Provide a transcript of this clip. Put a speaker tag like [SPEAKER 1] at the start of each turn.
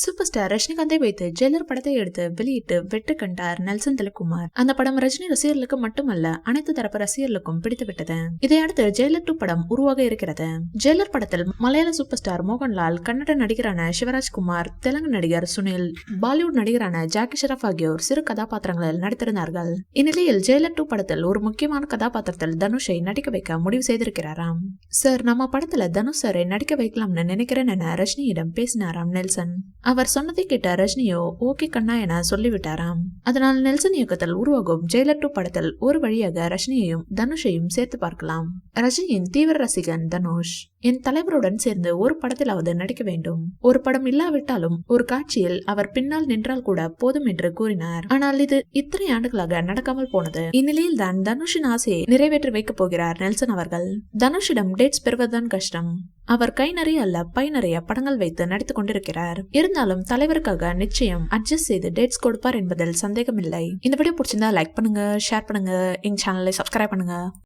[SPEAKER 1] Super star ரஜினிகாந்தை வைத்து Jailer படத்தை எடுத்து வெளியிட்டு வெற்றி கண்டார் நெல்சன் திலக்குமார். அந்த படம் ரஜினி ரசிகர்களுக்கு மட்டுமல்ல அனைத்து தரப்பு ரசிகர்களுக்கும் பிடித்துவிட்டது. இதையடுத்து ஜெயிலர் 2 படம் உருவாக இருக்கிறது. ஜெயிலர் படத்தில் மலையாள சூப்பர் ஸ்டார் மோகன்லால், கன்னட நடிகரான சிவராஜ்குமார், தெலுங்கு நடிகர் சுனில், பாலிவுட் நடிகரான ஜாக்கி ஷெராப் ஆகியோர் சிறு கதாபாத்திரங்களில் நடித்திருந்தார்கள். இந்நிலையில் ஜெயிலர் 2 படத்தில் ஒரு முக்கியமான கதாபாத்திரத்தில் தனுஷை நடிக்க வைக்க முடிவு செய்திருக்கிறாராம். சார், நம்ம படத்துல தனுஷ் சாரை நடிக்க வைக்கலாம்னு நினைக்கிறேன் என ரஜினியிடம் பேசினாராம் நெல்சன். அவர் சொன்னதை கேட்ட ரஜினியோ ஓகே கண்ணா என சொல்லிவிட்டாராம். அதனால் நெல்சன் இயக்கத்தில் உருவாகும் ஜெயிலர் 2 படத்தில் ஒரு வழியாக ரஜினியையும் தனுஷையும் சேர்த்து பார்க்கலாம். ரஜினியின் தீவிர ரசிகன் தனுஷ், என் தலைவருடன் சேர்ந்து ஒரு படத்திலாவது நடிக்க வேண்டும். ஒரு படம் இல்லாவிட்டாலும் ஒரு காட்சியில் அவர் பின்னால் நின்றால் கூட போதும் என்று கூறினார். ஆனால் இது இத்தனை ஆண்டுகளாக நடக்காமல் போனது. இந்நிலையில் தான் தனுஷின் ஆசையை நிறைவேற்றி வைக்கப் போகிறார் நெல்சன் அவர்கள். தனுஷிடம் டேட்ஸ் பெறுவதுதான் கஷ்டம். அவர் கை நிறைய அல்ல பை நிறைய படங்கள் வைத்து நடித்துக் கொண்டிருக்கிறார். இருந்தாலும் தலைவருக்காக நிச்சயம் அட்ஜஸ்ட் செய்து டேட்ஸ் கொடுப்பார் என்பதில் சந்தேகமில்லை. இந்த வீடியோ பிடிச்சிருந்தா லைக் பண்ணுங்க, ஷேர் பண்ணுங்க, எங்க சேனலை சப்ஸ்கிரைப் பண்ணுங்க.